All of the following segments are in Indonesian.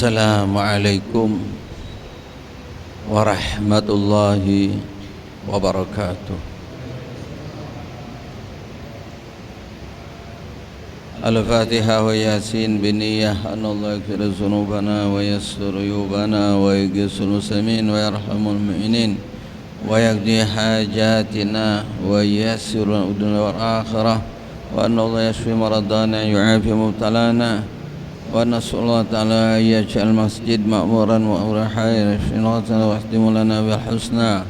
Assalamualaikum warahmatullahi wabarakatuh. Al-Fatihah wa Yasin biniyah Anallah yaghfir dzunubana wa yassir uyubana wa yaghfir muslimin wa yarhamul mu'minin wa yaqdi hajatina wa yassir dunya wal akhirah wa anallah yashfi maradana yu'afi mubtalana wa nas'alullah ta'ala yaj'al masjid ma'muran wa urahai finatan wa ihtimu lana bil husna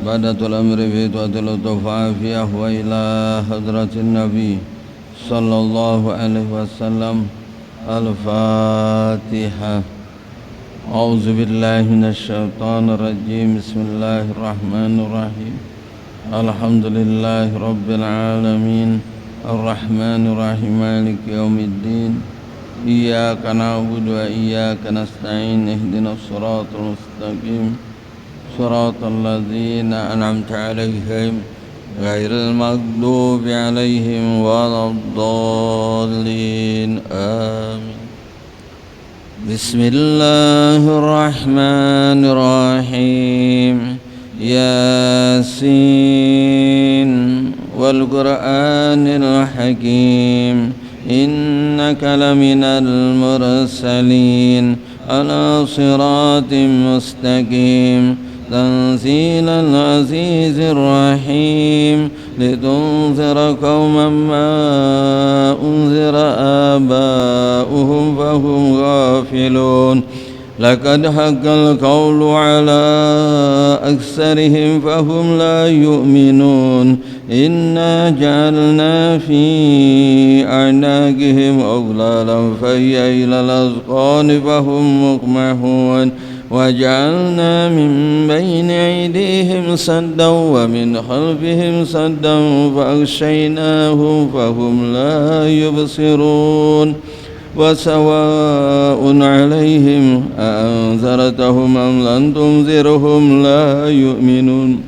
ba'datul amri bi tu'adil tufafiyah wa ila hadratin nabi sallallahu alaihi wasallam. Al-Fatihah. A'udzu billahi minasyaitonir rajim. Bismillahirrahmanirrahim. Alhamdulillahi rabbil alamin. Ar-Rahmanir Rahim. Maliki yaumiddin. Iyyaka na'budu wa iyyaka nasta'in. Ihdinas siratal mustaqim. Siratal ladzina an'amta 'alaihim ghairil maghdubi 'alaihim waladdallin. Amin. Bismillahirrahmanirrahim. Yasin wal Qur'anil hakim. Innaka laminal mursalin ala siratim mustaqim. Tanzilal azizir rahim. Litunzira qauman ma unzira aba'uhum fahum ghafilun. Laqad haqqal qawlu ala aksarihim fahum la yu'minun. Inna ja'alna fi a'naqihim aghlalan fahiya ilal azqani fahum muqmahun. وجعلنا من بين أيديهم سدا ومن خلفهم سدا فأغشيناهم فهم لا يبصرون. وسواء عليهم أأنذرتهم أم لم تنذرهم لا يؤمنون.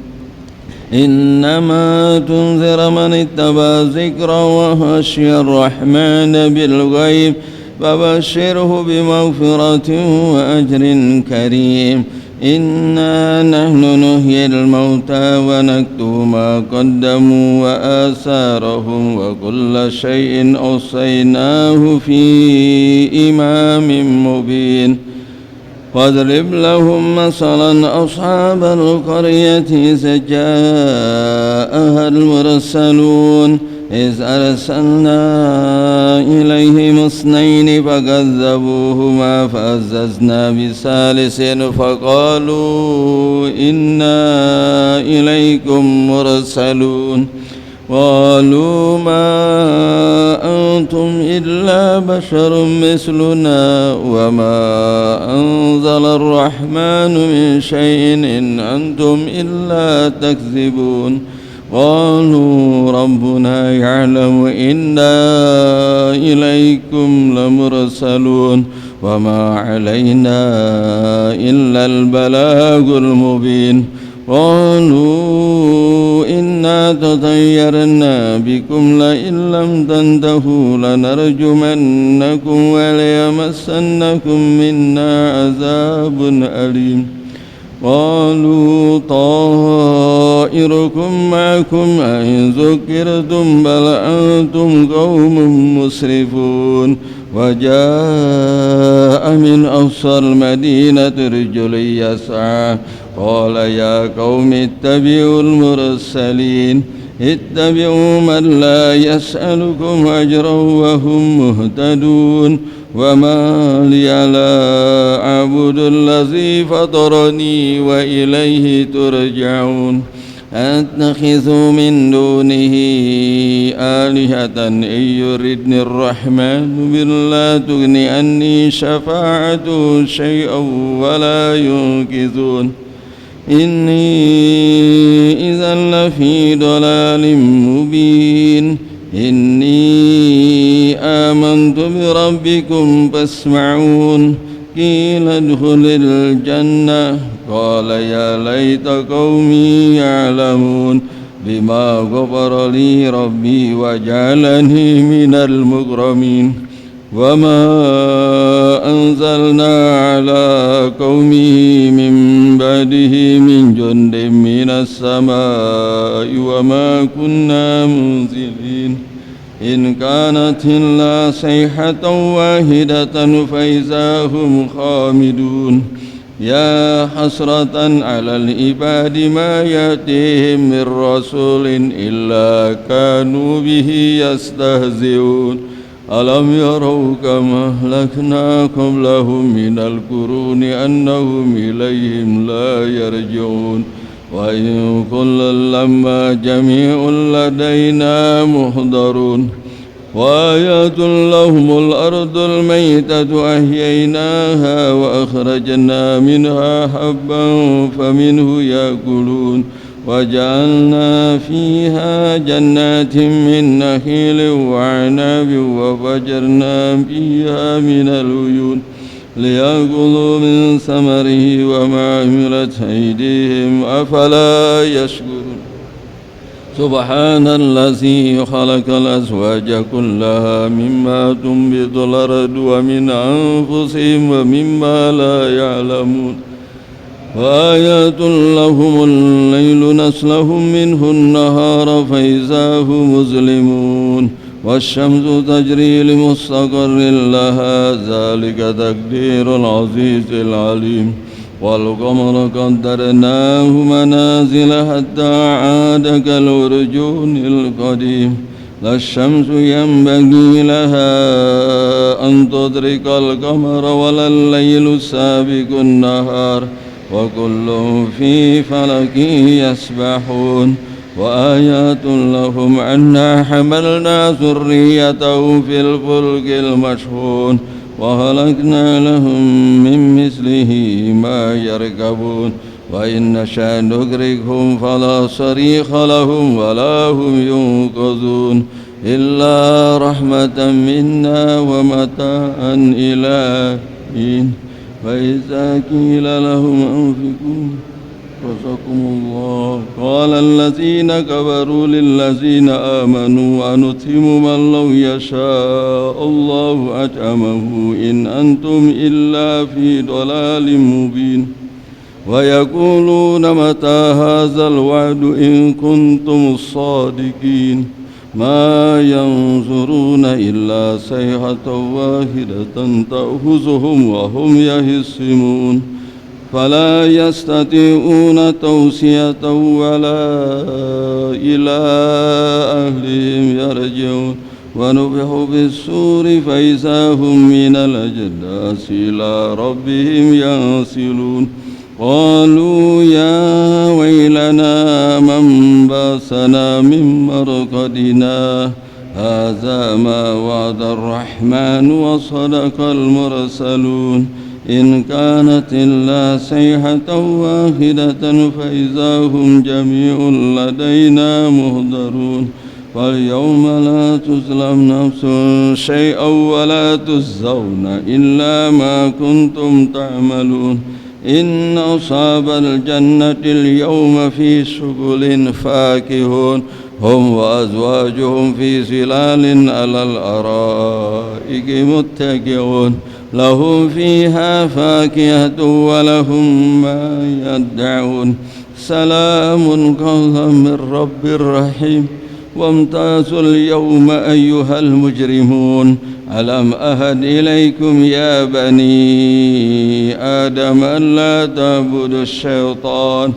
إنما تنذر من اتبع الذكر وخشي الرحمن بالغيب فبشره بمغفرة وأجر كريم. إنا نحن نحيي الموتى ونكتب ما قدموا وآثارهم وكل شيء أوصيناه في إمام مبين. واضرب لهم مثلا أصحاب القرية إذ جاءها المرسلون إذ أرسلنا إليهم اثنين فكذبوهما فعززنا بثالث فقالوا إنا إليكم مرسلون. قالوا ما أنتم إلا بشر مثلنا وما أنزل الرحمن من شيء إن أنتم إلا تكذبون. قالوا ربنا يعلم إنا إليكم لمرسلون وما علينا إلا البلاغ المبين. قالوا إنا تطيرنا بكم لئن لم تنتهوا لنرجمنكم وليمسنكم منا عذاب أليم. قالوا طائركم معكم أئن ذكرتم بل أنتم قوم مسرفون. وجاء من أقصى المدينة رجل يسعى قال يا قوم اتبعوا المرسلين. اتبعوا من لا يسألكم أجرا وهم مهتدون. وما لي لا أعبد الذي فطرني وإليه ترجعون. أتخذ من دونه آلهة إن يردني الرحمن بلا تغني عني شفاعته شيئا ولا ينقذون. إني إذا لفي ضلال مبين. إني آمنت بربكم فاسمعون. قيل ادخل الجنة قال يا ليت قومي يعلمون بما غفر لي ربي وجعلني من المكرمين. وما أنزلنا على قومه من بعده من جند من السماء وما كنا منزلين إن كانت إلا صيحة واحدة فإذا هم خامدون يا حسرة على العباد ما يأتيهم من رسول إلا كانوا به يستهزئون ألم يروا كما أهلكنا قبلهم من القرون أنهم إليهم لا يرجعون وإن كل لما جميع لدينا محضرون وآيات لهم الأرض الميتة أحييناها وأخرجنا منها حبا فمنه يأكلون وجعلنا فيها جنات من نخيل وعناب وفجرنا فيها من العيون ليأكلوا من ثمره وما عملت أيديهم أفلا يشكرون سبحان الذي خلق الأزواج كلها مما تنبت الأرض ومن أنفسهم ومما لا يعلمون وآيات لهم الليل نسلخ منه النهار فإذا هم مظلمون والشمس تجري لمستقر لها ذلك تقدير العزيز العليم والقمر قدرناه منازل حتى عاد كالعرجون القديم لا الشمس ينبغي لها أن تدرك القمر ولا الليل سابق النهار وكل في فلك يسبحون وآيات لهم أنا حملنا ذريته في الفلك المشحون وخلقنا لهم من مثله ما يركبون وإن نشأ نغرقهم فلا صريخ لهم ولا هم ينقذون إلا رحمة منا ومتاعا إلى حين فإذا قيل لهم أنفقوا رزقكم الله قال الذين كفروا للذين آمنوا أنطعم من لو يشاء الله أطعمه إن أنتم إلا في ضلال مبين ويقولون متى هذا الوعد إن كنتم الصادقين ما ينظرون إلا صيحة واحدة تأخذهم وهم يهزمون فلا يستطيعون توصية ولا إلى أهلهم يرجعون ونفخ بالصور فإذا هم من الأجداث إلى ربهم ينسلون قالوا يا ويلنا من باسنا من مرقدنا هذا ما وعد الرحمن وصدق المرسلون إن كانت إلا صيحة واحدة فإذا هم جميع لدينا محضرون فاليوم لا تظلم نفس شيئا ولا تجزون إلا ما كنتم تعملون إن أصحاب الجنة اليوم في شغل فاكهون هم وأزواجهم في ظلال على الأرائك متكئون لهم فيها فاكهة ولهم ما يدعون سلام قولا من رب رحيم وامتازوا اليوم أيها المجرمون ألم أهد إليكم يا بني آدم ألا تعبدوا الشيطان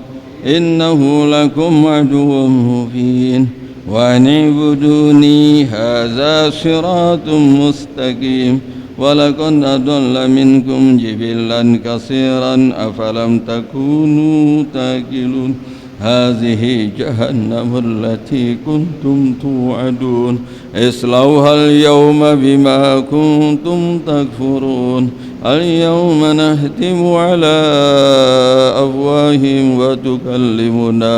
إنه لكم عدو مبين وأن اعبدوني هذا صراط مستقيم ولقد أضل منكم جبلا كثيرا أفلم تكونوا تاكلون هذه جهنم التي كنتم توعدون اصلوها اليوم بما كنتم تكفرون اليوم نختم على أفواههم وتكلمنا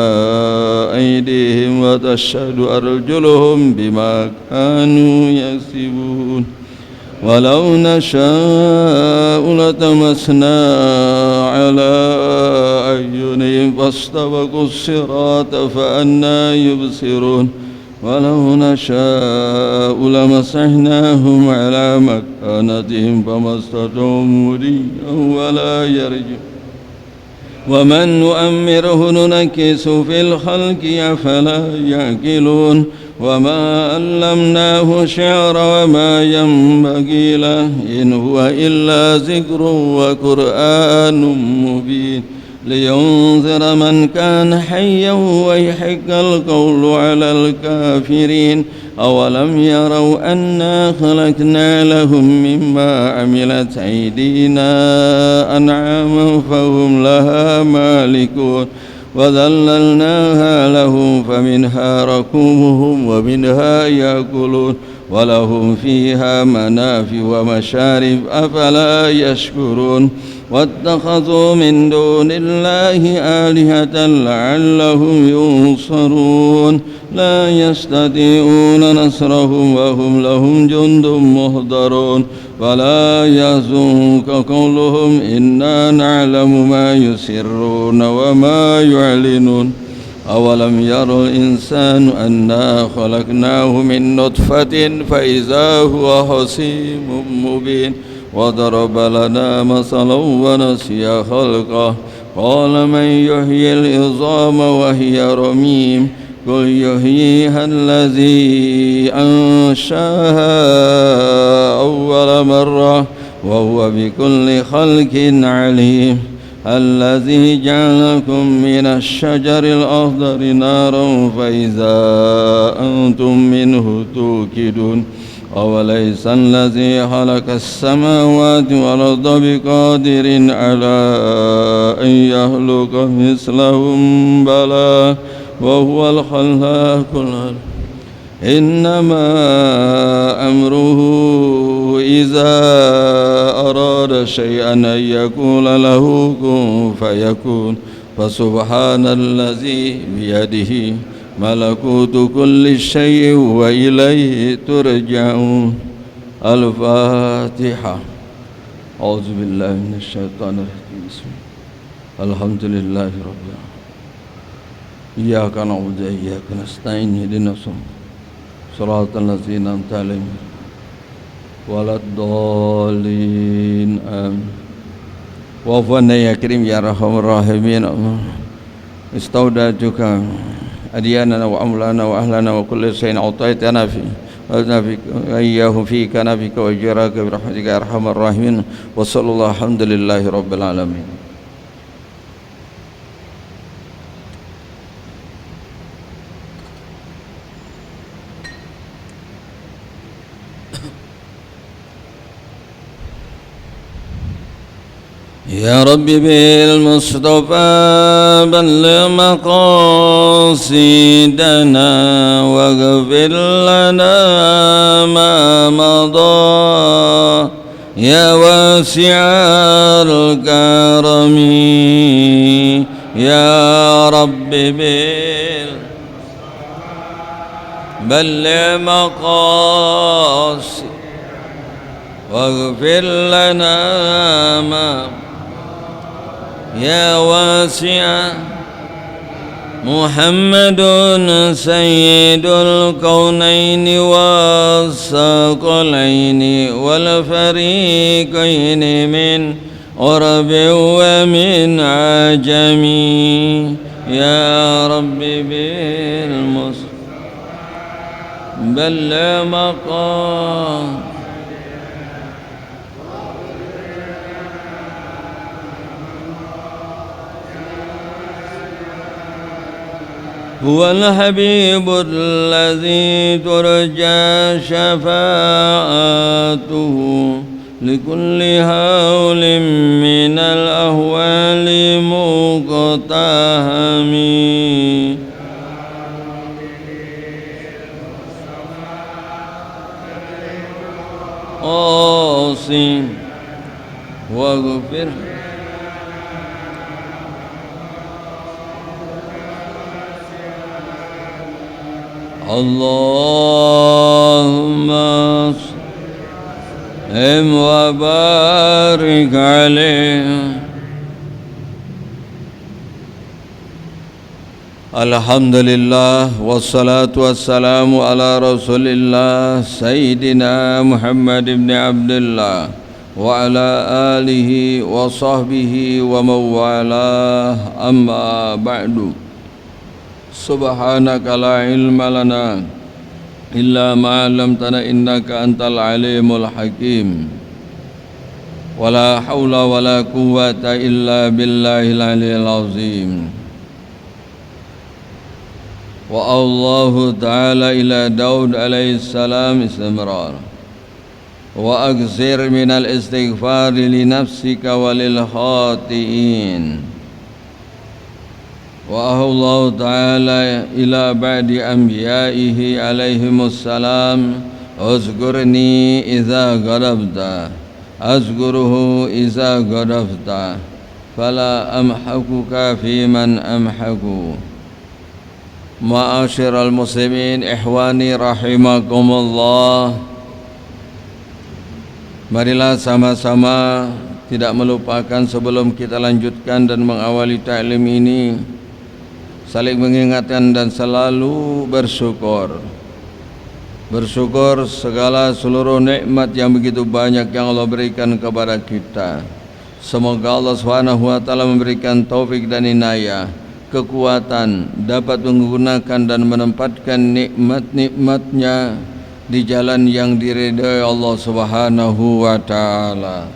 أيديهم وتشهد أرجلهم بما كانوا يكسبون ولو نشاء لطمسنا على أعينهم فاستبقوا الصراط فأنى يبصرون ولو نشاء لمسحناهم على مكانتهم فما استطاعوا مضيا ولا يرجعون ومن نؤمره ننكس في الخلق أفلا يعقلون وما علمناه الشعر وما ينبغي له إن هو إلا ذكر وقرآن مبين لينذر من كان حيا ويحق القول على الكافرين أولم يروا أنا خلقنا لهم مما عملت أيدينا أنعاما فهم لها مالكون وذللناها لهم فمنها ركوبهم ومنها يأكلون ولهم فيها منافع ومشارب أفلا يشكرون واتخذوا من دون الله آلهة لعلهم ينصرون لا يستطيعون نصرهم وهم لهم جند مهضرون ولا يحزنك قولهم إنا نعلم ما يسرون وما يعلنون أولم ير الإنسان أنا خلقناه من نطفة فإذا هو خصيم مبين وضرب لنا مثلا ونسي خلقه قال من يحيي العظام وهي رميم قل يحييها الذي أنشأها أول مرة وهو بكل خلق عليم الذي جعلكم من الشجر الأخضر نارا فإذا أنتم منه توقدون أوليس الذي خلق السماوات والأرض بقادر على أن يخلق مثلهم بلى وهو الخلاق العليم إنما أمره إذا أراد شيئا أن يقول له كن فيكون فسبحان الذي بيده ملكوت كل شيء وإليه ترجعون. الفاتحة. أعوذ بالله من الشيطان الرجيم. بسم الله. الحمد لله رب العالمين. إياك نعبد وإياك نستعين اهدنا صراط الذين أنعمت عليهم ولا الضالين آمين. وعفونا يا كريم يا أرحم الراحمين. استودعتك أدياننا وأملنا وأهلنا وكل شيء أعطيتنا فيه إياه فيك نبيك وجراك برحمتك يا أرحم الراحمين. وصلى الله الحمد لله رب العالمين. يا رب بالمصطفى بلغ مقاصدنا واغفر لنا ما مضى يا واسع الكرم يا رب بلغ مقاصدنا واغفر لنا ما يا واسع محمد سيد الكونين والثقلين والفريقين من عرب ومن عجم يا رب بالمصطفى بلغ مقام هو الحبيب الذي ترجى شفاعته لكل هول من الأهوال مقتحم قاسم واغفر اللهم صل وبارك عليه Alhamdulillah wassalatu wassalamu ala Rasulillah Sayyidina Muhammad ibn Abdullah wa ala alihi wa sahbihi wa mawalah, amma ba'du. Subhanaka la ilma lana illa ma 'allamtana innaka antal alimul hakim. Wala haula wala quwwata illa billahil aliyyil azim. Wa Allahu ta'ala ila Daud alaihi salam istimrar wa aghzir minal istighfar li nafsika wa lil khati'in. Wa Allahu ta'ala ila ba'di anbiya'ihi alaihimus salam uzkurni idza ghadabta azkuruhu idza ghadabta fala amhakuka fi man amhaku. Ma'asyiral muslimin ikhwani rahimakumullah, marilah sama-sama tidak melupakan sebelum kita lanjutkan dan mengawali ta'lim ini, saling mengingatkan dan selalu bersyukur. Bersyukur segala seluruh nikmat yang begitu banyak yang Allah berikan kepada kita. Semoga Allah SWT memberikan taufik dan inayah, kekuatan dapat menggunakan dan menempatkan nikmat-nikmatnya di jalan yang diridhai Allah Subhanahu wa ta'ala.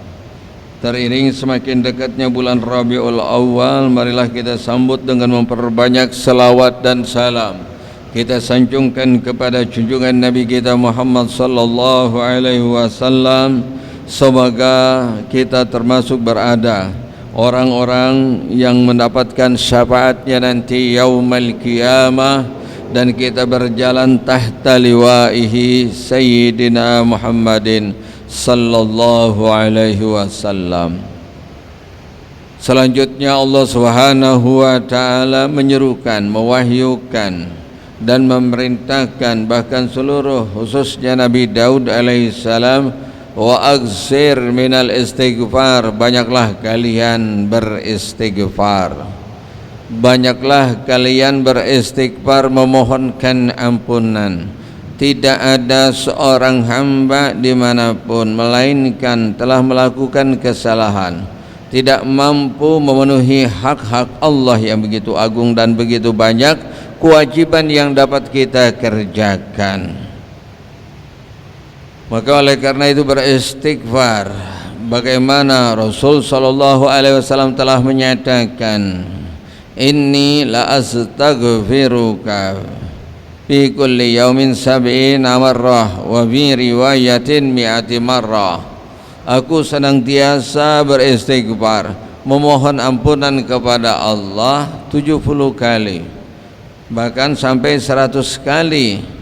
Teriring semakin dekatnya bulan Rabiul Awal, marilah kita sambut dengan memperbanyak selawat dan salam. Kita sanjungkan kepada junjungan Nabi kita Muhammad sallallahu alaihi wasallam. Semoga kita termasuk berada orang-orang yang mendapatkan syafaatnya nanti yaumul qiyamah, dan kita berjalan tahta liwaihi Sayyidina Muhammadin sallallahu alaihi wasallam. Selanjutnya Allah Subhanahu wa ta'ala menyerukan, mewahyukan dan memerintahkan bahkan seluruh khususnya Nabi Daud alaihissalam, wa aghzir minal istighfar, banyaklah kalian beristighfar. Banyaklah kalian beristighfar, memohonkan ampunan. Tidak ada seorang hamba dimanapun melainkan telah melakukan kesalahan, tidak mampu memenuhi hak-hak Allah yang begitu agung dan begitu banyak kewajiban yang dapat kita kerjakan. Maka oleh karena itu beristighfar, bagaimana Rasul sallallahu alaihi wasallam telah menyatakan, inni la astaghfiruka fi kulli yaumin sab'ina marrah wa fi riwayatin mi'ati marrah. Aku senantiasa beristighfar, memohon ampunan kepada Allah 70 kali, bahkan sampai 100 kali.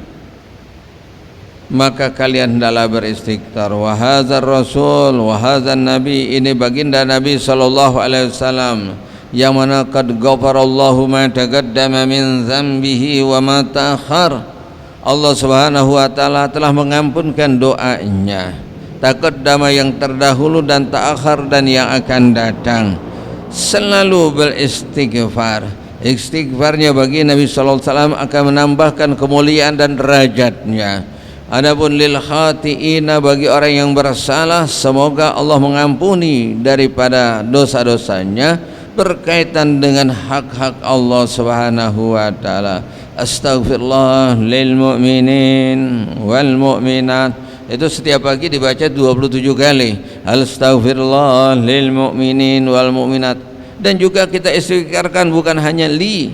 Maka kalian hendaklah beristighfar. Wa hadzal rasul wa hadzal nabi, ini baginda Nabi sallallahu alaihi wasallam yang mana qad ghafarallahu ma taqaddama min dzambihi wa ma ta'akhkhar. Allah Subhanahu wa taala telah mengampunkan doanya, taqaddama yang terdahulu dan ta'akhkhar dan yang akan datang. Selalu beristighfar. Istighfarnya bagi Nabi sallallahu alaihi wasallam akan menambahkan kemuliaan dan derajatnya. Adapun lil khati'ina, bagi orang yang bersalah, semoga Allah mengampuni daripada dosa-dosanya berkaitan dengan hak-hak Allah Subhanahu wa taala. Astaghfirullah lil mu'minin wal mu'minat, itu setiap pagi dibaca 27 kali. Astaghfirullah lil mu'minin wal mu'minat. Dan juga kita istighfarkan bukan hanya li,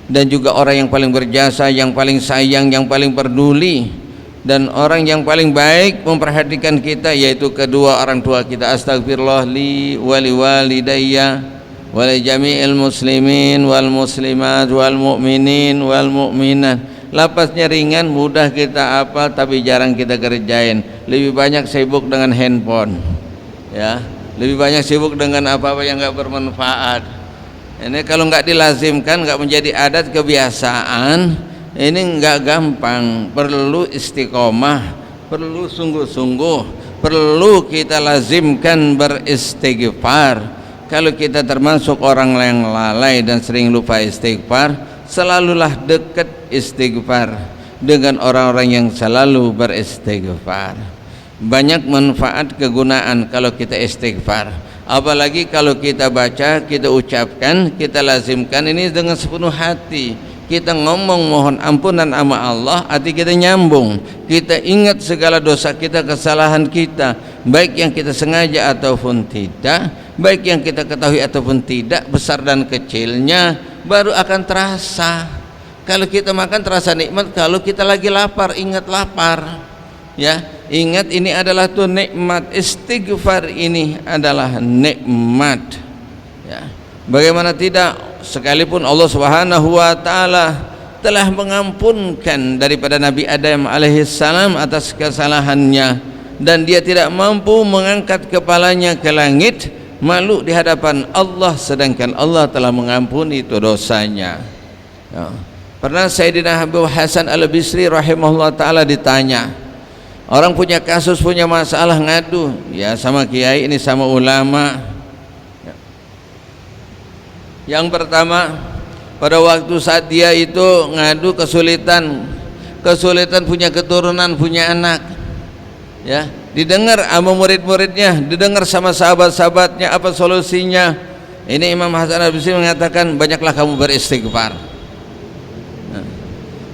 dan juga orang yang paling berjasa, yang paling sayang, yang paling peduli, dan orang yang paling baik memperhatikan kita, yaitu kedua orang tua kita. Astagfirullah li wali walidayya wa li jami'il muslimin wal muslimat wal mu'minin wal mu'minat. Lapasnya ringan, mudah kita hafal, tapi jarang kita kerjain. Lebih banyak sibuk dengan handphone, ya, lebih banyak sibuk dengan apa-apa yang enggak bermanfaat. Ini kalau enggak dilazimkan, enggak menjadi adat kebiasaan, ini enggak gampang. Perlu istiqomah, perlu sungguh-sungguh, perlu kita lazimkan beristighfar. Kalau kita termasuk orang yang lalai dan sering lupa istighfar, selalulah dekat istighfar dengan orang-orang yang selalu beristighfar. Banyak manfaat kegunaan kalau kita istighfar, apalagi kalau kita baca, kita ucapkan, kita lazimkan ini dengan sepenuh hati. Kita ngomong mohon ampunan sama Allah, hati kita nyambung, kita ingat segala dosa kita, kesalahan kita, baik yang kita sengaja ataupun tidak, baik yang kita ketahui ataupun tidak, besar dan kecilnya, baru akan terasa. Kalau kita makan terasa nikmat, kalau kita lagi lapar ingat lapar, ya ingat ini adalah tuh nikmat. Istighfar ini adalah nikmat, ya. Bagaimana tidak, sekalipun Allah Subhanahu wa taala telah mengampunkan daripada Nabi Adam alaihissalam atas kesalahannya, dan dia tidak mampu mengangkat kepalanya ke langit malu di hadapan Allah, sedangkan Allah telah mengampuni itu dosanya, ya. Pernah Sayyidina Habib Hasan Al-Bisri rahimahullah ta'ala ditanya, orang punya kasus, punya masalah, ngadu ya sama kiai ini, sama ulama. Yang pertama, pada waktu saat dia itu ngadu kesulitan punya keturunan, punya anak, ya didengar sama murid-muridnya, didengar sama sahabat-sahabatnya, apa solusinya? Ini Imam Hasan Al-Bisri mengatakan, banyaklah kamu beristighfar.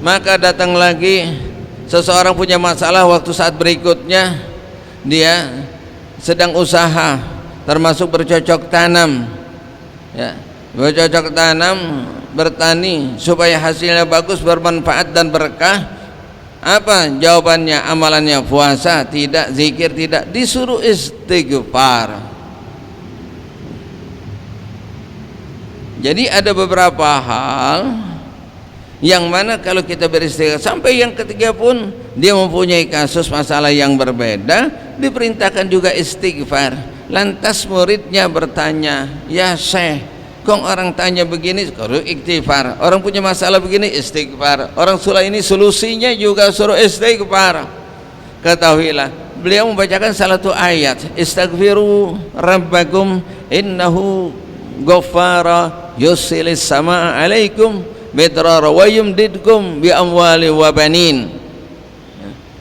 Maka datang lagi seseorang punya masalah, waktu saat berikutnya dia sedang usaha, termasuk bercocok tanam, ya bercocok tanam, bertani supaya hasilnya bagus, bermanfaat dan berkah. Apa jawabannya? Amalannya puasa tidak, zikir tidak, disuruh istighfar. Jadi ada beberapa hal yang mana kalau kita beristighfar, sampai yang ketiga pun dia mempunyai kasus masalah yang berbeda, diperintahkan juga istighfar. Lantas muridnya bertanya, ya Syekh, kok orang tanya begini suruh istighfar, orang punya masalah begini istighfar, orang sulah ini solusinya juga suruh istighfar. Ketahuilah, beliau membacakan salah satu ayat, istaghfiru rabbakum innahu ghaffara yusilis sama alaikum bidrara wa yumdidkum bi amwali wa banin.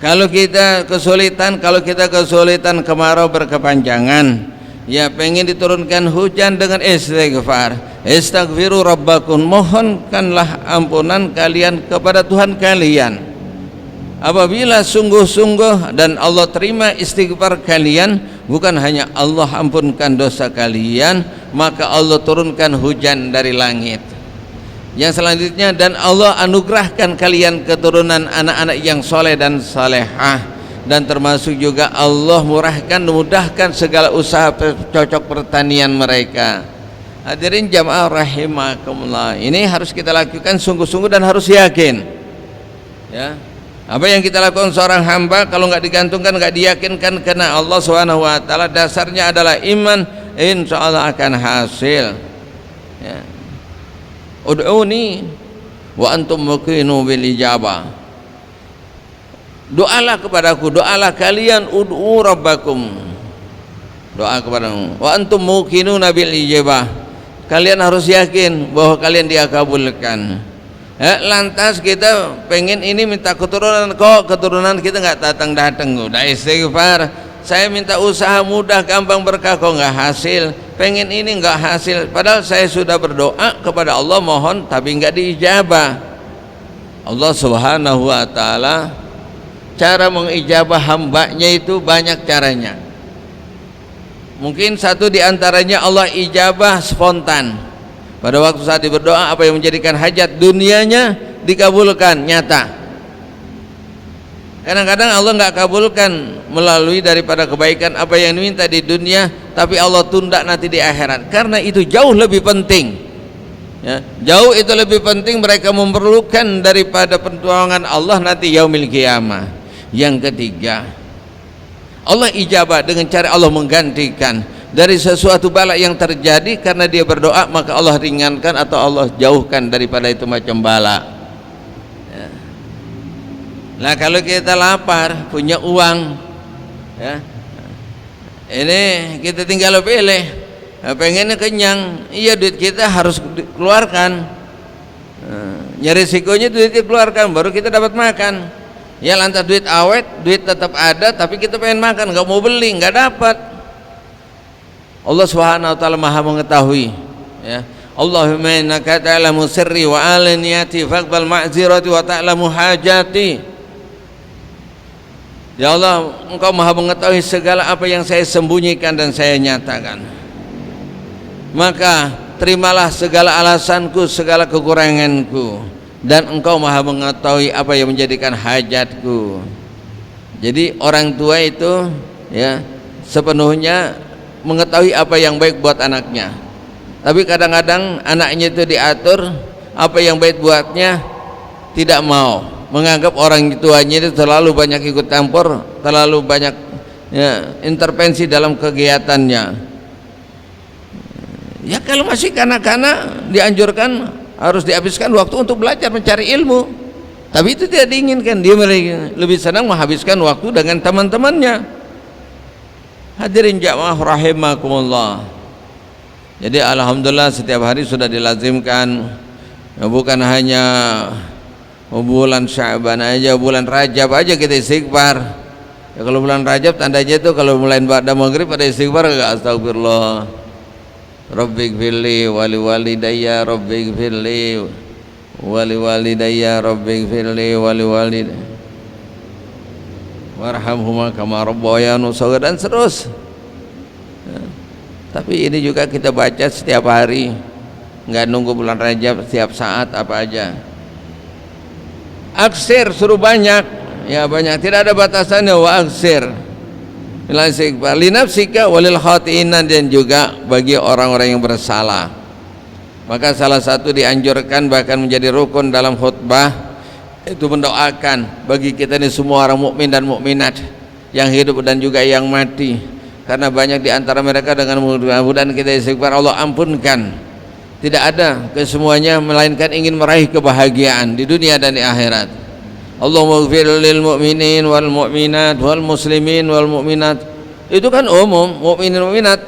Kalau kita kesulitan kemarau berkepanjangan, ya pengen diturunkan hujan dengan istighfar, istaghfiru rabbakum, mohonkanlah ampunan kalian kepada Tuhan kalian. Apabila sungguh-sungguh dan Allah terima istighfar kalian, bukan hanya Allah ampunkan dosa kalian, maka Allah turunkan hujan dari langit. Yang selanjutnya, dan Allah anugerahkan kalian keturunan anak-anak yang soleh dan salehah, dan termasuk juga Allah mudahkan segala usaha cocok pertanian mereka. Hadirin jamaah rahimakumullah, ini harus kita lakukan sungguh-sungguh dan harus yakin, ya. Apa yang kita lakukan seorang hamba kalau nggak digantungkan, nggak diyakinkan karena Allah Subhanahu wa taala, dasarnya adalah iman, insya Allah akan hasil, ya. Ud'uni wa antum muqinu bil ijabah, doalah kepadaku, doalah kalian, ud'u rabbakum, doa kepadamu, wa antum muqinuna bil ijabah, kalian harus yakin bahwa kalian dikabulkan. Lantas kita pengen ini minta keturunan, kok keturunan kita nggak datang-datang, udah istighfar, saya minta usaha mudah gampang berkah kok nggak hasil, pengen ini nggak hasil, padahal saya sudah berdoa kepada Allah mohon tapi nggak diijabah. Allah Subhanahu wa taala cara mengijabah hambanya itu banyak caranya. Mungkin satu diantaranya Allah ijabah spontan, pada waktu saat dia berdoa, apa yang menjadikan hajat dunianya dikabulkan nyata. Kadang-kadang Allah nggak kabulkan melalui daripada kebaikan apa yang diminta di dunia, tapi Allah tunda nanti di akhirat, karena itu jauh lebih penting, ya, jauh itu lebih penting, mereka memerlukan daripada pertolongan Allah nanti yaumil qiyamah. Yang ketiga, Allah ijabah dengan cara Allah menggantikan dari sesuatu bala yang terjadi karena dia berdoa, maka Allah ringankan atau Allah jauhkan daripada itu macam bala. Nah kalau kita lapar, punya uang, ya, ini kita tinggal pilih, pengennya kenyang, iya duit kita harus dikeluarkan. Ya risikonya duit dikeluarkan baru kita dapat makan. Ya lantas duit awet, duit tetap ada tapi kita pengen makan, nggak mau beli, nggak dapat. Allah Subhanahu wa taala Maha mengetahui, ya. Allahumma innaka ta'lamu sirri wa alaniyati faqbal ma'zirati wa ta'lamu hajati. Ya Allah, Engkau Maha mengetahui segala apa yang saya sembunyikan dan saya nyatakan. Maka terimalah segala alasanku, segala kekuranganku, dan Engkau Maha mengetahui apa yang menjadikan hajatku. Jadi orang tua itu ya sepenuhnya mengetahui apa yang baik buat anaknya. Tapi kadang-kadang anaknya itu diatur apa yang baik buatnya tidak mau, menganggap orang tuanya itu terlalu banyak ikut campur, terlalu banyak ya, intervensi dalam kegiatannya. Ya kalau masih kanak-kanak dianjurkan harus dihabiskan waktu untuk belajar mencari ilmu, tapi itu tidak diinginkan. Dia lebih senang menghabiskan waktu dengan teman-temannya. Hadirin jamaah rahimakumullah. Jadi alhamdulillah setiap hari sudah dilazimkan, bukan hanya bulan Sya'ban aja, bulan Rajab aja kita istighfar. Ya, kalau bulan Rajab tandanya itu kalau mulai ba'da maghrib pada istighfar enggak, astagfirullah. Rabbighfirli wali walidayya, Rabbighfirli wali walidayya, Rabbighfirli wali walidayya, warhamhuma kama rabbayani shaghira, dan terus. Tapi ini juga kita baca setiap hari, nggak nunggu bulan Rajab, setiap saat apa aja. Aksir suruh banyak, ya banyak, tidak ada batasannya. Wa aksir linafsika walil khati'ina, dan juga bagi orang-orang yang bersalah. Maka salah satu dianjurkan bahkan menjadi rukun dalam khutbah itu mendoakan bagi kita ini semua orang mukmin dan mukminat yang hidup dan juga yang mati. Karena banyak di antara mereka dengan mudah-mudahan kita istighfar Allah ampunkan. Tidak ada kesemuanya melainkan ingin meraih kebahagiaan di dunia dan di akhirat. Allahumma ighfir lil mu'minin wal mu'minat wal muslimin wal mu'minat. Itu kan umum, mukminin mu'minat.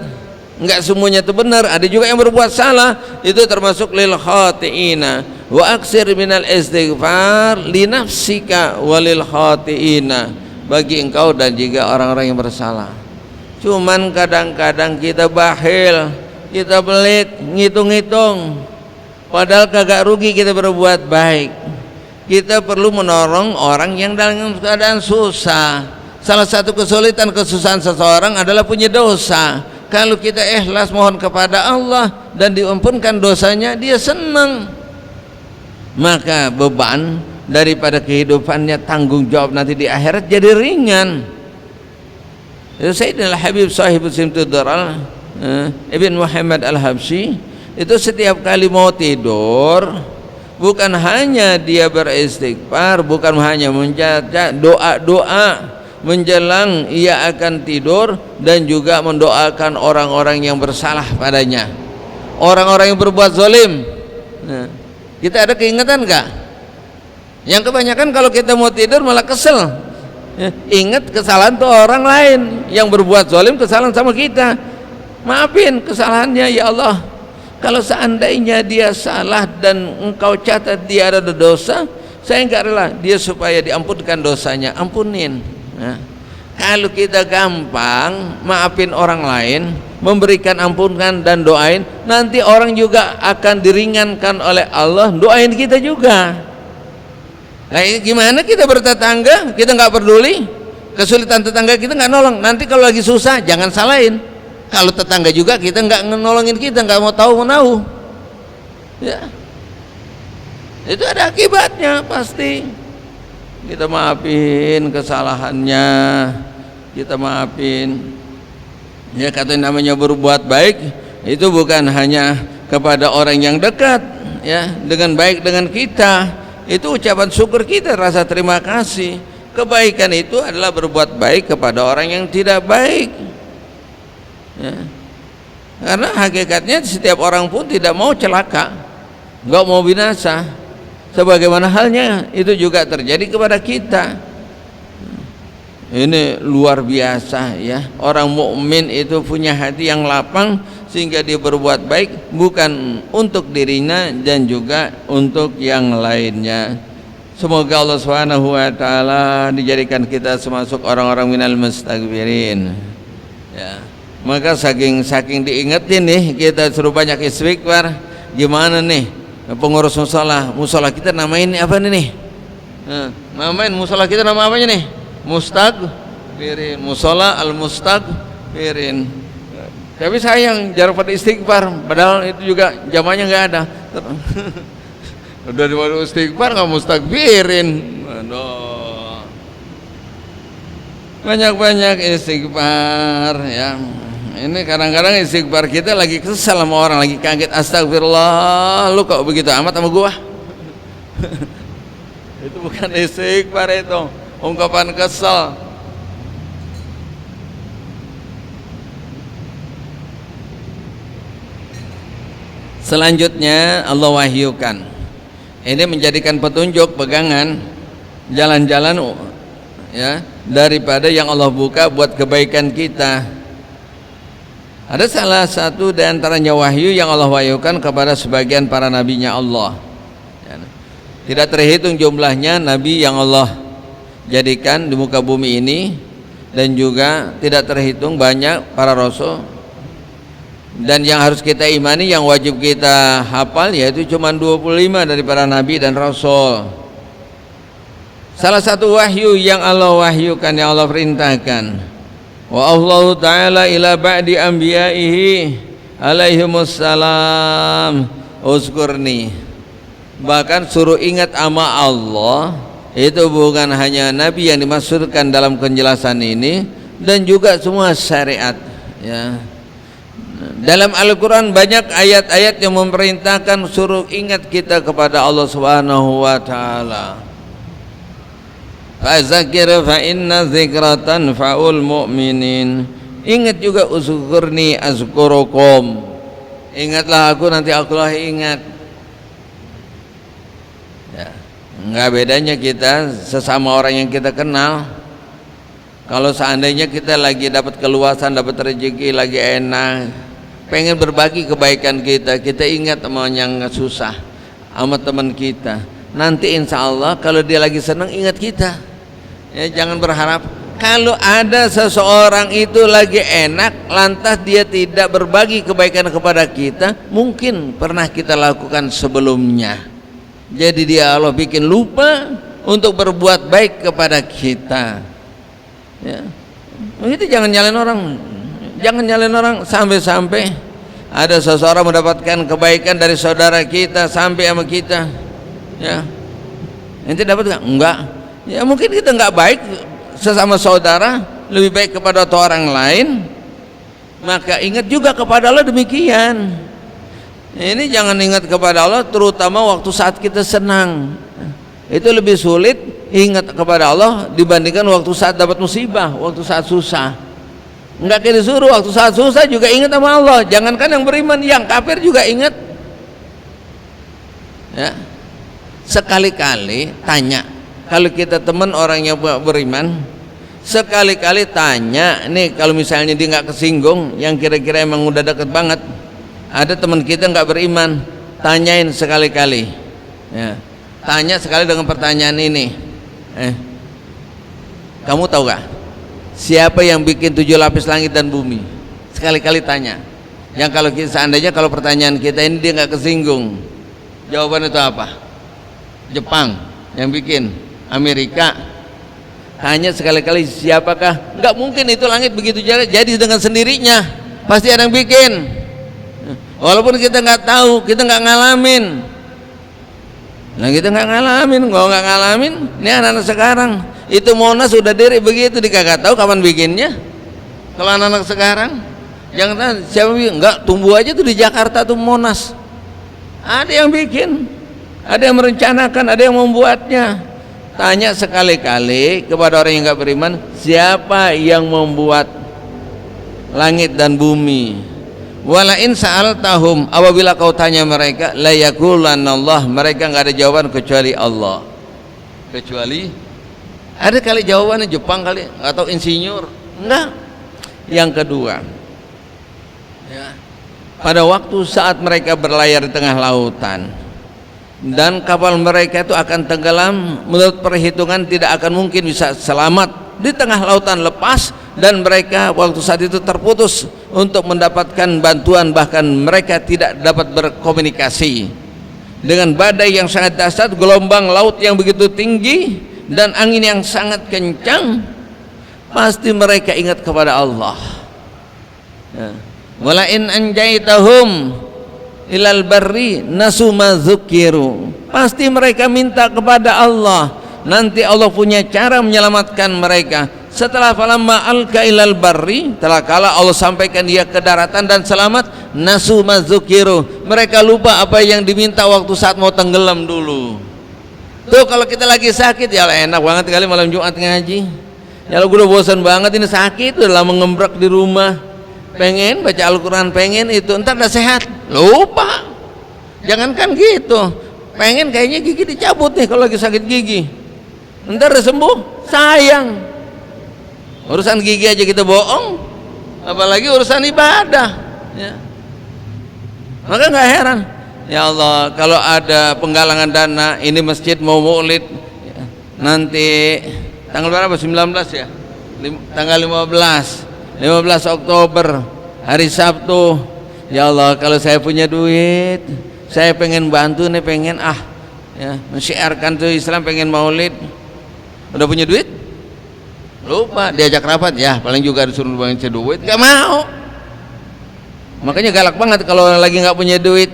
Enggak semuanya itu benar, ada juga yang berbuat salah. Itu termasuk lil khati'ina. Wa aksir minal istighfar li nafsika walil khati'ina, bagi engkau dan juga orang-orang yang bersalah. Cuman kadang-kadang kita bakhil, kita pelit, ngitung-ngitung, padahal kagak rugi kita berbuat baik. Kita perlu menolong orang yang dalam keadaan susah. Salah satu kesulitan kesusahan seseorang adalah punya dosa. Kalau kita ikhlas mohon kepada Allah dan diampunkan dosanya, dia senang. Maka beban daripada kehidupannya, tanggung jawab nanti di akhirat jadi ringan. Sayyidina Al-Habib Sahibul Simtudaral Ibn Muhammad Al-Habsyi itu setiap kali mau tidur bukan hanya dia beristighfar, bukan hanya menjaga doa-doa menjelang ia akan tidur, dan juga mendoakan orang-orang yang bersalah padanya, orang-orang yang berbuat zalim. Kita ada keingetan enggak? Yang kebanyakan kalau kita mau tidur malah kesel. Ingat kesalahan tuh orang lain yang berbuat zalim, kesalahan sama kita, maafin kesalahannya ya Allah. Kalau seandainya dia salah dan engkau catat dia ada dosa, saya enggak rela dia supaya diampunkan dosanya, ampunin. Nah, kalau kita gampang maafin orang lain, memberikan ampunan dan doain, nanti orang juga akan diringankan oleh Allah, doain kita juga. Nah, gimana kita bertetangga, kita nggak peduli kesulitan tetangga, kita nggak nolong. Nanti kalau lagi susah jangan salahin. Kalau tetangga juga kita nggak nolongin, kita nggak mau tahu menahu, ya itu ada akibatnya pasti. Kita maafin kesalahannya, kita maafin. Ya kata namanya berbuat baik itu bukan hanya kepada orang yang dekat, ya dengan baik dengan kita. Itu ucapan syukur kita, rasa terima kasih. Kebaikan itu adalah berbuat baik kepada orang yang tidak baik, ya. Karena hakikatnya setiap orang pun tidak mau celaka, nggak mau binasa. Sebagaimana halnya itu juga terjadi kepada kita. Ini luar biasa ya. Orang mukmin itu punya hati yang lapang sehingga dia berbuat baik bukan untuk dirinya dan juga untuk yang lainnya. Semoga Allah Subhanahu wa taala dijadikan kita termasuk orang-orang minal mustaghfirin. Ya. Maka saking diingetin nih, kita suruh banyak istighfar. Gimana nih pengurus musola kita namain apa nih? Namain musola kita nama apanya nih? Mustaghfirin, musola al mustaghfirin. Tapi sayang jarang pada istighfar, padahal itu juga zamannya nggak ada. Udah diwaru istighfar nggak mustaghfirin. Aduh. Banyak-banyak istighfar ya. Ini kadang-kadang istighfar kita lagi kesal sama orang, lagi kaget, astagfirullah, lu kok begitu amat sama gua? Itu bukan istighfar, itu ungkapan kesal. Selanjutnya Allah wahyukan, ini menjadikan petunjuk, pegangan, jalan-jalan ya daripada yang Allah buka buat kebaikan kita. Ada salah satu di antaranya wahyu yang Allah wahyukan kepada sebagian para nabinya Allah. Tidak terhitung jumlahnya nabi yang Allah jadikan di muka bumi ini, dan juga tidak terhitung banyak para rasul. Dan yang harus kita imani, yang wajib kita hafal, yaitu cuma 25 dari para nabi dan rasul. Salah satu wahyu yang Allah wahyukan, yang Allah perintahkan, wa Allah ta'ala ila ba'di anbiya'ihi alaihimussalam uzkurni. Bahkan suruh ingat ama Allah, itu bukan hanya nabi yang dimaksudkan dalam penjelasan ini, dan juga semua syariat ya. Dalam Al-Quran banyak ayat-ayat yang memerintahkan suruh ingat kita kepada Allah Subhanahu wa ta'ala. Fazakir fa inna zikratan fa'ul mu'minin. Ingat juga uzkurni azkurukum. Ingatlah aku, nanti aku lah ingat ya. Enggak bedanya kita sesama orang yang kita kenal. Kalau seandainya kita lagi dapat keluasan, dapat rezeki, lagi enak, pengen berbagi kebaikan kita, kita ingat sama yang susah, sama teman kita. Nanti insya Allah kalau dia lagi senang, ingat kita ya. Jangan berharap kalau ada seseorang itu lagi enak lantas dia tidak berbagi kebaikan kepada kita. Mungkin pernah kita lakukan sebelumnya, jadi dia Allah bikin lupa untuk berbuat baik kepada kita ya. Itu jangan nyalain orang, jangan nyalain orang. Sampai-sampai ada seseorang mendapatkan kebaikan dari saudara kita sampai sama kita ya. Ente dapat nggak? Enggak ya. Mungkin kita nggak baik sesama saudara, lebih baik kepada orang lain. Maka ingat juga kepada Allah demikian. Ini jangan ingat kepada Allah terutama waktu saat kita senang. Itu lebih sulit ingat kepada Allah dibandingkan waktu saat dapat musibah, waktu saat susah. Enggak kayak disuruh waktu saat susah juga ingat sama Allah. Jangankan yang beriman, yang kafir juga ingat ya. Sekali-kali tanya, kalau kita teman orang yang beriman, sekali-kali tanya nih, kalau misalnya dia nggak kesinggung, yang kira-kira emang udah deket banget, ada teman kita nggak beriman, tanyain sekali-kali ya. Tanya sekali dengan pertanyaan ini, kamu tahu gak siapa yang bikin 7 lapis langit dan bumi? Sekali-kali tanya. Yang kalau seandainya kalau pertanyaan kita ini dia nggak kesinggung, jawaban itu apa? Jepang yang bikin, Amerika. Hanya sekali-kali siapakah? Nggak mungkin itu langit begitu jadi dengan sendirinya, pasti ada yang bikin. Walaupun kita nggak tahu, kita nggak ngalamin. Nah kita nggak ngalamin, kalau nggak ngalamin, ini anak-anak sekarang itu Monas sudah diri begitu, dia kagak tahu kapan bikinnya. Kalau anak-anak sekarang, jangan tahu siapa bikin, nggak tumbuh aja tuh di Jakarta tuh Monas. Ada yang bikin, ada yang merencanakan, ada yang membuatnya. Tanya sekali-kali kepada orang yang nggak beriman, siapa yang membuat langit dan bumi? Walain sa'altahum, apabila kau tanya mereka, la yaqulanallah, mereka nggak ada jawaban kecuali Allah. Kecuali ada kali jawabannya Jepang kali atau insinyur, enggak. Yang kedua ya, pada waktu saat mereka berlayar di tengah lautan dan kapal mereka itu akan tenggelam, menurut perhitungan tidak akan mungkin bisa selamat di tengah lautan lepas, dan mereka waktu saat itu terputus untuk mendapatkan bantuan, bahkan mereka tidak dapat berkomunikasi dengan badai yang sangat dahsyat, gelombang laut yang begitu tinggi dan angin yang sangat kencang. Pasti mereka ingat kepada Allah. Wala in anjaitahum ilal barri nasu ma dzukiru. Pasti mereka minta kepada Allah, nanti Allah punya cara menyelamatkan mereka. Setelah falamma alka ilal barri, telah kala Allah sampaikan dia ke daratan dan selamat, nasu ma dzukiru, mereka lupa apa yang diminta waktu saat mau tenggelam dulu. Tuh kalau kita lagi sakit, ya enak banget kali malam Jumat ngaji. Ya lo gue udah bosan banget ini sakit, udah lama ngembrak di rumah, pengen baca Al-Quran, pengen itu, ntar udah sehat lupa. Jangankan gitu, pengen kayaknya gigi dicabut nih kalau lagi sakit gigi, ntar udah sembuh, sayang. Urusan gigi aja kita bohong, apalagi urusan ibadah ya. Maka nggak heran, ya Allah, kalau ada penggalangan dana, ini masjid mau maulid ya, nanti tanggal berapa? 19 ya? Tanggal 15 Oktober, hari Sabtu. Ya Allah, kalau saya punya duit, saya pengen bantu nih, pengen ya, mensyiarkan tuh Islam, pengen maulid. Udah punya duit? Lupa, diajak rapat, ya paling juga disuruh baca duit, gak mau. Makanya galak banget kalau lagi nggak punya duit.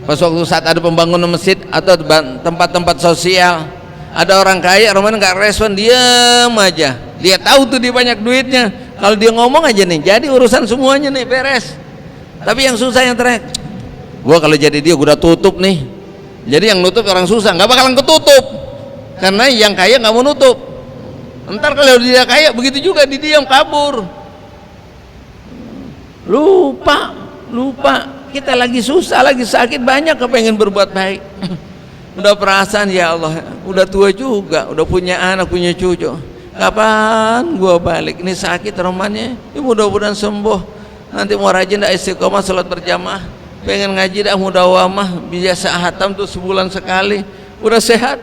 Pas waktu saat ada pembangunan masjid atau tempat-tempat sosial, ada orang kaya, orang nggak respon, diam aja. Dia tahu tuh dia banyak duitnya, kalau dia ngomong aja nih, jadi urusan semuanya nih beres. Tapi yang susah yang terakhir, gua kalau jadi dia gua udah tutup nih. Jadi yang nutup orang susah, nggak bakalan ketutup, karena yang kaya nggak mau nutup. Ntar kalau dia kaya begitu juga, didiam kabur. Lupa kita lagi susah, lagi sakit, banyak kepengen berbuat baik. Udah perasaan, ya Allah, udah tua juga, udah punya anak, punya cucu, kapan gua balik? Ini sakit romannya, ya mudah-mudahan sembuh. Nanti mau rajin dah istiqomah salat berjamaah, pengen ngaji dah mudawamah, biasa hatam tuh sebulan sekali, udah sehat.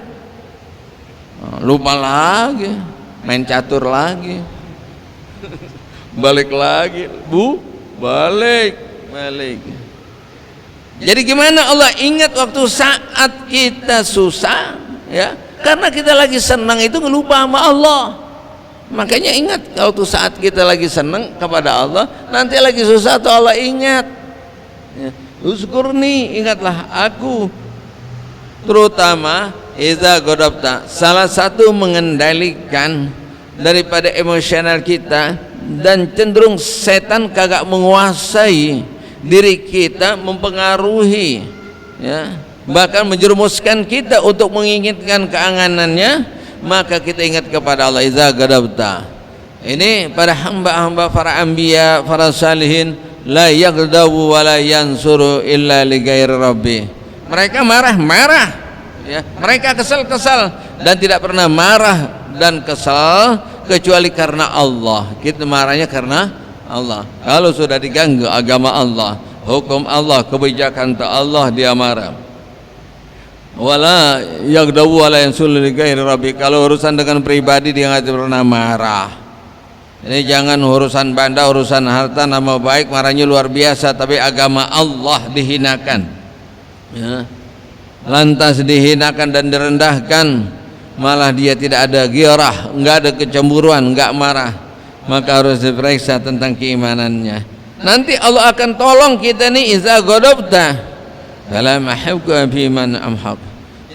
Lupa lagi, main catur lagi, balik lagi, balik. Jadi gimana Allah ingat waktu saat kita susah ya, karena kita lagi senang itu ngelupa sama Allah. Makanya ingat waktu saat kita lagi senang kepada Allah, nanti lagi susah tuh Allah ingat ya. Uzkurni, ingatlah aku. Terutama iza godabta, salah satu mengendalikan daripada emosional kita, dan cenderung setan kagak menguasai diri kita, mempengaruhi ya, bahkan menjerumuskan kita untuk menginginkan keanganannya, maka kita ingat kepada Allah. Iza gadabta, ini para hamba-hamba, para anbiya, para salihin, la yaghdabu wa la yansuru illa li ghairi rabbi. Mereka marah-marah ya, mereka kesal-kesal dan tidak pernah marah dan kesal kecuali karena Allah. Kita marahnya karena Allah. Kalau sudah diganggu agama Allah, hukum Allah, kebijakan Allah, dia marah. Wala yaghdabu wala yansulu li ghairi rabbi. Kalau urusan dengan pribadi dia nggak pernah marah. Ini jangan urusan banda, urusan harta, nama baik marahnya luar biasa, tapi agama Allah dihinakan ya. Lantas dihinakan dan direndahkan, malah dia tidak ada ghirah, nggak ada kecemburuan, nggak marah, maka harus diperiksa tentang keimanannya. Nanti Allah akan tolong kita nih, iza godobta fala mahibka biman amhaq.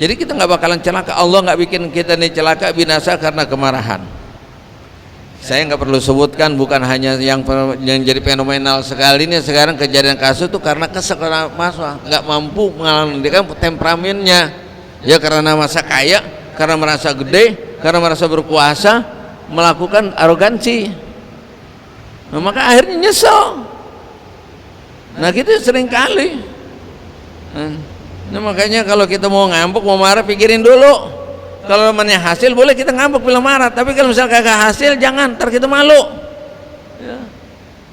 Jadi kita nggak bakalan celaka, Allah nggak bikin kita nih celaka binasa karena kemarahan. Saya nggak perlu sebutkan, bukan hanya yang jadi fenomenal sekali ini sekarang kejadian kasus itu karena kesel, karena nggak mampu mengalamikan temperamennya ya, karena masa kaya, karena merasa gede, karena merasa berkuasa, melakukan arogansi. Nah, maka akhirnya nyesel. Nah kita sering kali. Nah, makanya kalau kita mau ngambek, mau marah, pikirin dulu. Kalau namanya hasil boleh kita ngambek bila marah, tapi kalau misalnya kagak hasil jangan, ntar kita malu ya.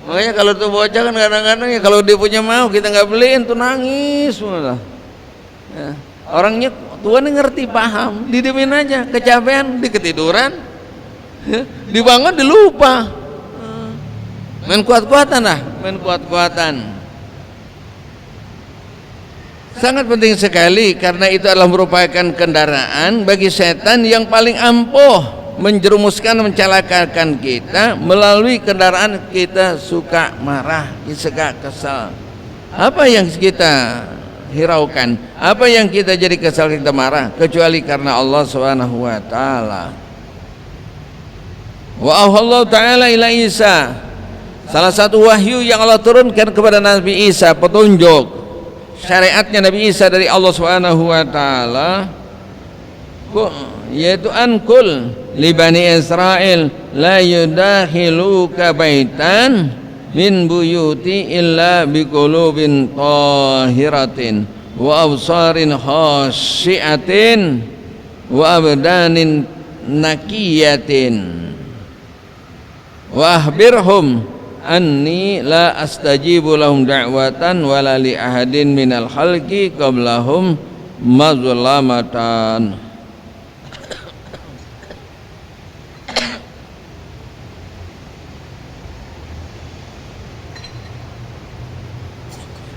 Makanya kalau tuh bocah kan kadang-kadang ya kalau dia punya mau kita nggak beliin tuh nangis malah. Ya. Orangnya tua nih ngerti paham, didemin aja, kecapean, diketiduran, ya. Dibangun dilupa. Main kuat-kuatan lah, main kuat-kuatan. Sangat penting sekali karena itu adalah merupakan kendaraan bagi setan yang paling ampuh menjerumuskan, mencelakakan kita. Melalui kendaraan kita suka marah, suka kesal. Apa yang kita hiraukan, apa yang kita jadi kesal, kita marah, kecuali karena Allah Subhanahu wa taala. Wa Allah taala ila Isa, salah satu wahyu yang Allah turunkan kepada Nabi Isa, petunjuk syariatnya Nabi Isa dari Allah Subhanahu wa taala, yaitu ankul li bani Israel la yudakhiluka baitan min buyuti illa biqulubin tahiratin wa absarin khasyiatin wa abdanin nakiyatin wa ahbirhum anni la astajibu lahum da'watan wala li ahadin minal khalqi qablahum mazlamatan.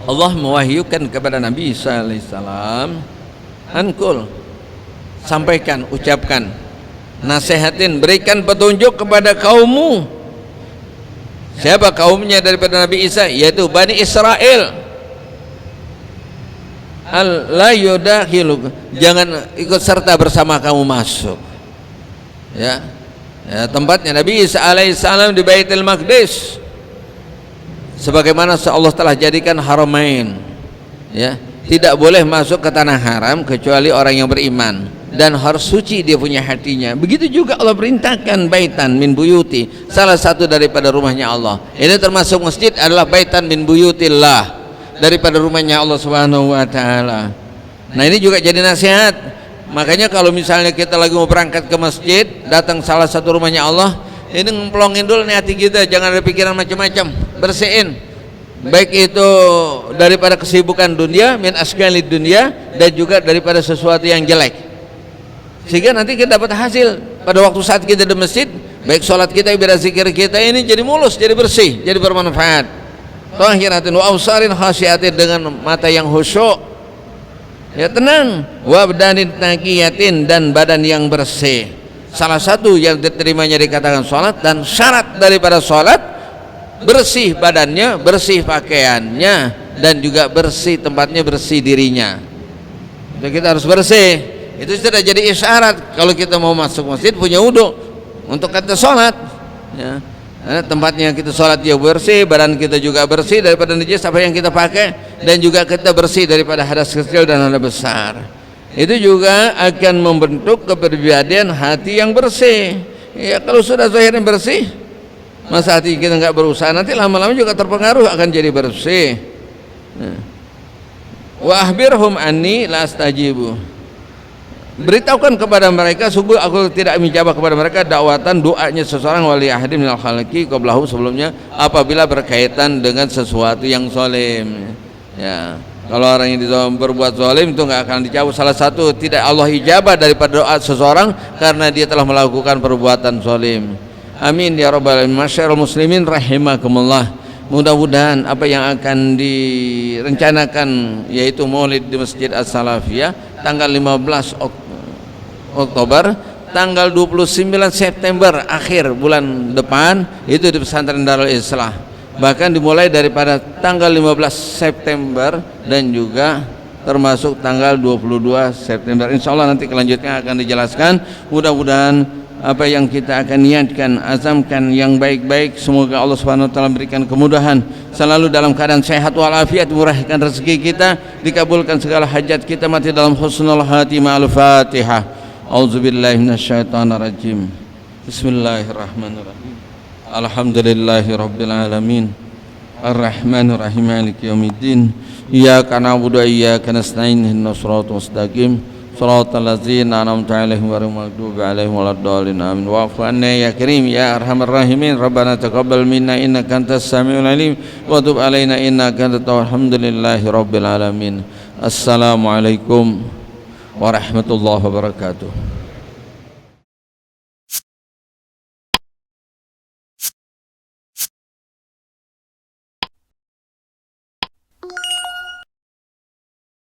Allah mewahyukan kepada Nabi Isa alaihissalam, ankul, sampaikan, ucapkan, nasihatin, berikan petunjuk kepada kaummu. Siapa kaumnya daripada Nabi Isa? Yaitu Bani Israel. La yudakhiluk, jangan ikut serta bersama kamu masuk. Ya, tempatnya Nabi Isa alaihissalam di Baitul Maqdis, sebagaimana Allah telah jadikan haramain. Ya, tidak boleh masuk ke tanah haram kecuali orang yang beriman dan harus suci dia punya hatinya. Begitu juga Allah perintahkan baitan min buyuti, salah satu daripada rumahnya Allah. Ini termasuk masjid adalah baitan min buyutillah, daripada rumahnya Allah Subhanahu wa taala. Nah, ini juga jadi nasihat. Makanya kalau misalnya kita lagi mau berangkat ke masjid, datang salah satu rumahnya Allah, ini ngemplongin dulu nih hati kita, jangan ada pikiran macam-macam, bersihin, baik itu daripada kesibukan dunia, min asgalid dunia, dan juga daripada sesuatu yang jelek, sehingga nanti kita dapat hasil pada waktu saat kita di masjid, baik sholat kita, ibadah zikir kita ini jadi mulus, jadi bersih, jadi bermanfaat. Tahiratin wa awsarin khasyiatin, dengan mata yang khusyuk, ya tenang, wa badanin naqiyatin, dan badan yang bersih. Salah satu yang diterimanya dikatakan sholat, dan syarat daripada sholat bersih badannya, bersih pakaiannya, dan juga bersih tempatnya, bersih dirinya. Jadi kita harus bersih. Itu sudah jadi isyarat kalau kita mau masuk masjid punya wudu untuk kita sholat. Ya. Nah, tempatnya kita sholat dia bersih, badan kita juga bersih daripada najis apa yang kita pakai, dan juga kita bersih daripada hadas kecil dan hadas besar. Itu juga akan membentuk kepribadian hati yang bersih. Ya, kalau sudah zahirnya bersih, masa hati kita nggak berusaha, nanti lama-lama juga terpengaruh akan jadi bersih. Wa ahbirhum anni la astajibu, beritahukan kepada mereka, sungguh aku tidak menjawab kepada mereka dakwatan, doanya seseorang, wali ahadim minal khalqi qablahu, sebelumnya, apabila berkaitan dengan sesuatu yang zalim. Ya, kalau orang yang berbuat zalim itu nggak akan dijawab. Salah satu tidak Allah ijabah daripada doa seseorang karena dia telah melakukan perbuatan zalim. Amin ya rabbal alamin. Masyarul muslimin rahimakumullah. Mudah-mudahan apa yang akan direncanakan, yaitu Maulid di Masjid As-Salafiyah tanggal 15 Oktober, tanggal 29 September akhir bulan depan, itu di pesantren Darul Islah. Bahkan dimulai daripada tanggal 15 September dan juga termasuk tanggal 22 September. Insya Allah nanti kelanjutnya akan dijelaskan. Mudah-mudahan apa yang kita akan niatkan, azamkan yang baik-baik, semoga Allah Subhanahu wa taala berikan kemudahan, selalu dalam keadaan sehat walafiat, murahkan rezeki kita, dikabulkan segala hajat kita, mati dalam husnul khatimah. Al-Fatihah. Auzubillahi minasyaitonirrajim. Bismillahirrahmanirrahim. Alhamdulillahi rabbil alamin, arrahmanir rahim, maliki yaumiddin, iyyaka na'budu wa iyyaka nasta'in, ihdinas siratal mustaqim, صراط الذين أنعمت عليهم غير المغضوب عليهم ولا الضالين آمين واعف عنا يا كريم يا أرحم الراحمين ربنا تقبل منا إنك أنت السميع العليم وتب علينا إنك أنت التواب الحمد لله رب العالمين السلام عليكم warahmatullahi wabarakatuh.